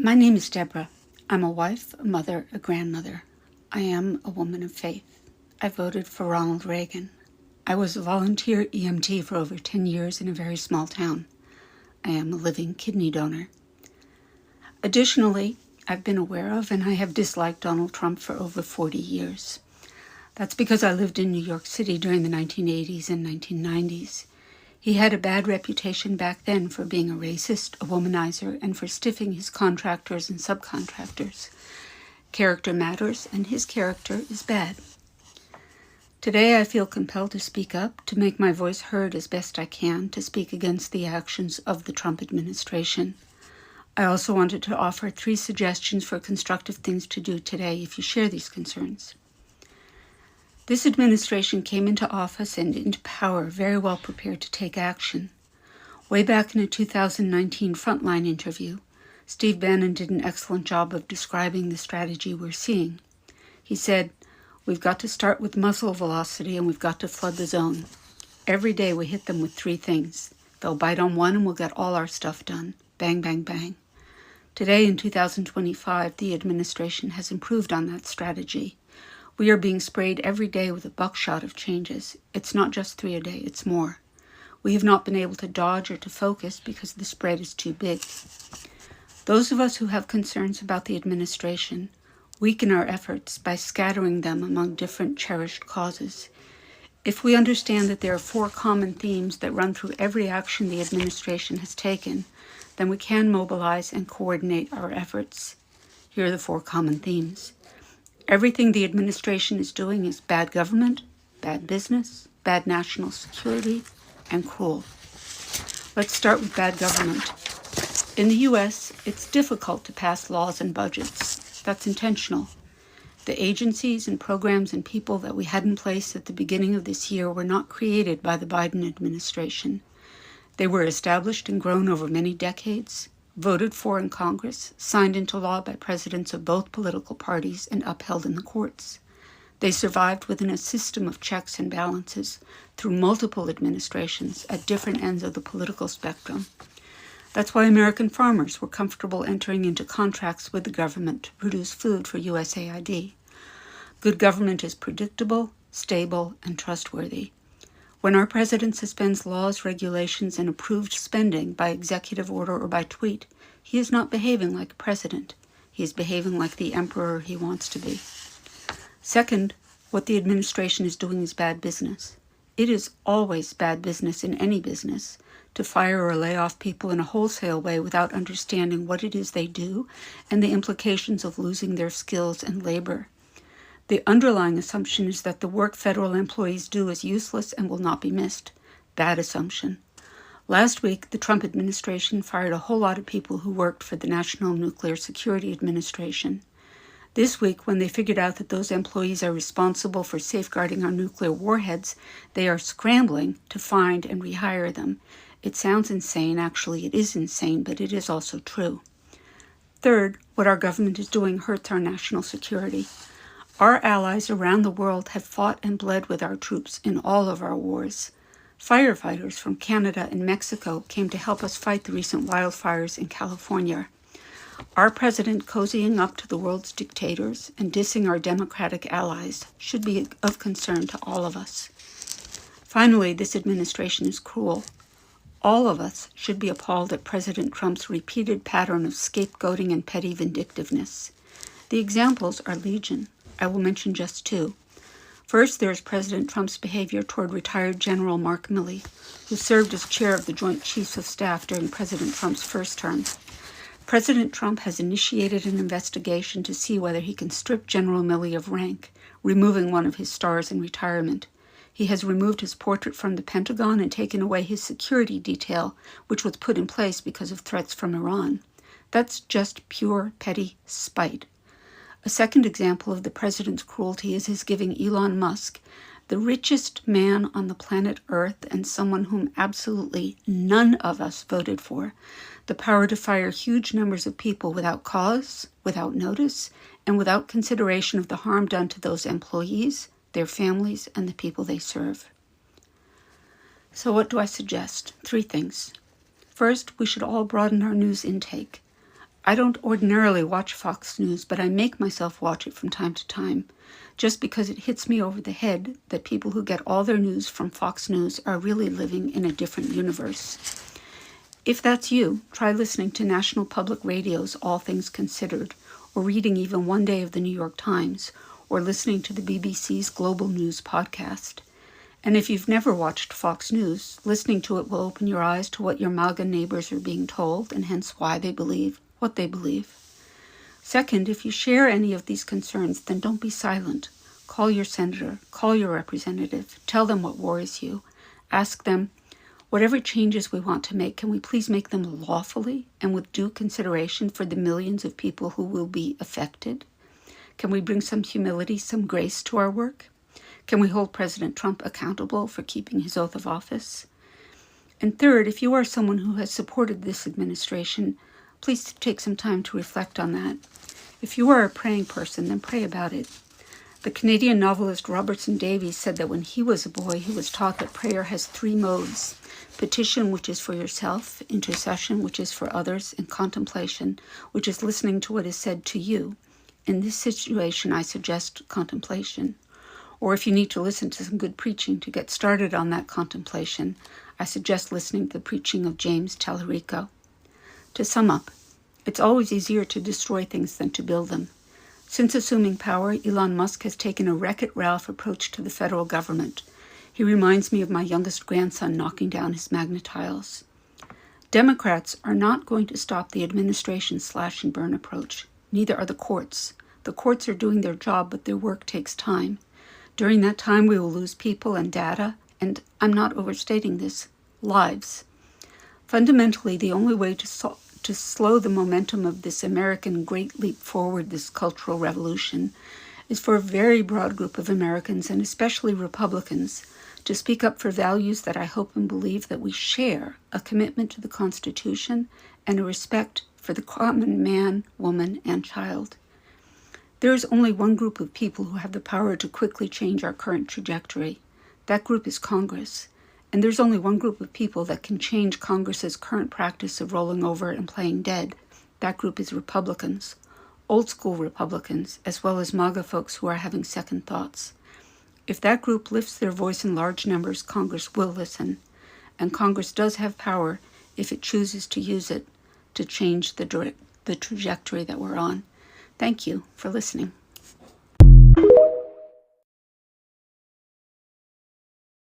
My name is Deborah. I'm a wife, a mother, a grandmother. I am a woman of faith. I voted for Ronald Reagan. I was a volunteer EMT for over 10 years in a very small town. I am a living kidney donor. Additionally, I've been aware of and I have disliked Donald Trump for over 40 years. That's because I lived in New York City during the 1980s and 1990s. He had a bad reputation back then for being a racist, a womanizer, and for stiffing his contractors and subcontractors. Character matters, and his character is bad. Today I feel compelled to speak up, to make my voice heard as best I can, to speak against the actions of the Trump administration. I also wanted to offer 3 suggestions for constructive things to do today if you share these concerns. This administration came into office and into power very well prepared to take action. Way back in a 2019 Frontline interview, Steve Bannon did an excellent job of describing the strategy we're seeing. He said, "We've got to start with muzzle velocity and we've got to flood the zone. Every day we hit them with 3 things. They'll bite on one and we'll get all our stuff done. Bang, bang, bang." Today in 2025, the administration has improved on that strategy. We are being sprayed every day with a buckshot of changes. It's not just 3 a day, it's more. We have not been able to dodge or to focus because the spread is too big. Those of us who have concerns about the administration weaken our efforts by scattering them among different cherished causes. If we understand that there are 4 common themes that run through every action the administration has taken, then we can mobilize and coordinate our efforts. Here are the 4 common themes. Everything the administration is doing is bad government, bad business, bad national security, and cruel. Let's start with bad government. In the U.S., it's difficult to pass laws and budgets. That's intentional. The agencies and programs and people that we had in place at the beginning of this year were not created by the Biden administration. They were established and grown over many decades, voted for in Congress, signed into law by presidents of both political parties, and upheld in the courts. They survived within a system of checks and balances through multiple administrations at different ends of the political spectrum. That's why American farmers were comfortable entering into contracts with the government to produce food for USAID. Good government is predictable, stable, and trustworthy. When our president suspends laws, regulations, and approved spending by executive order or by tweet, he is not behaving like a president. He is behaving like the emperor he wants to be. Second, what the administration is doing is bad business. It is always bad business in any business to fire or lay off people in a wholesale way without understanding what it is they do and the implications of losing their skills and labor. The underlying assumption is that the work federal employees do is useless and will not be missed. Bad assumption. Last week, the Trump administration fired a whole lot of people who worked for the National Nuclear Security Administration. This week, when they figured out that those employees are responsible for safeguarding our nuclear warheads, they are scrambling to find and rehire them. It sounds insane. Actually, it is insane, but it is also true. Third, what our government is doing hurts our national security. Our allies around the world have fought and bled with our troops in all of our wars. Firefighters from Canada and Mexico came to help us fight the recent wildfires in California. Our president cozying up to the world's dictators and dissing our democratic allies should be of concern to all of us. Finally, this administration is cruel. All of us should be appalled at President Trump's repeated pattern of scapegoating and petty vindictiveness. The examples are legion. I will mention just 2. First, there is President Trump's behavior toward retired General Mark Milley, who served as chair of the Joint Chiefs of Staff during President Trump's first term. President Trump has initiated an investigation to see whether he can strip General Milley of rank, removing one of his stars in retirement. He has removed his portrait from the Pentagon and taken away his security detail, which was put in place because of threats from Iran. That's just pure petty spite. A second example of the president's cruelty is his giving Elon Musk, the richest man on the planet Earth and someone whom absolutely none of us voted for, the power to fire huge numbers of people without cause, without notice, and without consideration of the harm done to those employees, their families, and the people they serve. So what do I suggest? 3 things. First, we should all broaden our news intake. I don't ordinarily watch Fox News, but I make myself watch it from time to time, just because it hits me over the head that people who get all their news from Fox News are really living in a different universe. If that's you, try listening to National Public Radio's All Things Considered, or reading even one day of the New York Times, or listening to the BBC's Global News podcast. And if you've never watched Fox News, listening to it will open your eyes to what your MAGA neighbors are being told, and hence why they believe what they believe. Second, if you share any of these concerns, then don't be silent. Call your senator, call your representative, tell them what worries you. Ask them, whatever changes we want to make, can we please make them lawfully and with due consideration for the millions of people who will be affected? Can we bring some humility, some grace to our work? Can we hold President Trump accountable for keeping his oath of office? And third, if you are someone who has supported this administration, please take some time to reflect on that. If you are a praying person, then pray about it. The Canadian novelist Robertson Davies said that when he was a boy, he was taught that prayer has 3 modes: petition, which is for yourself; intercession, which is for others; and contemplation, which is listening to what is said to you. In this situation, I suggest contemplation. Or if you need to listen to some good preaching to get started on that contemplation, I suggest listening to the preaching of James Tallarico. To sum up, it's always easier to destroy things than to build them. Since assuming power, Elon Musk has taken a Wreck-It Ralph approach to the federal government. He reminds me of my youngest grandson knocking down his Magna tiles. Democrats are not going to stop the administration's slash and burn approach. Neither are the courts. The courts are doing their job, but their work takes time. During that time, we will lose people and data, and I'm not overstating this, lives. Fundamentally, the only way to slow the momentum of this American great leap forward, this cultural revolution, is for a very broad group of Americans, and especially Republicans, to speak up for values that I hope and believe that we share: a commitment to the Constitution and a respect for the common man, woman, and child. There is only one group of people who have the power to quickly change our current trajectory. That group is Congress. And there's only one group of people that can change Congress's current practice of rolling over and playing dead. That group is Republicans, old school Republicans, as well as MAGA folks who are having second thoughts. If that group lifts their voice in large numbers, Congress will listen. And Congress does have power, if it chooses to use it, to change the trajectory that we're on. Thank you for listening.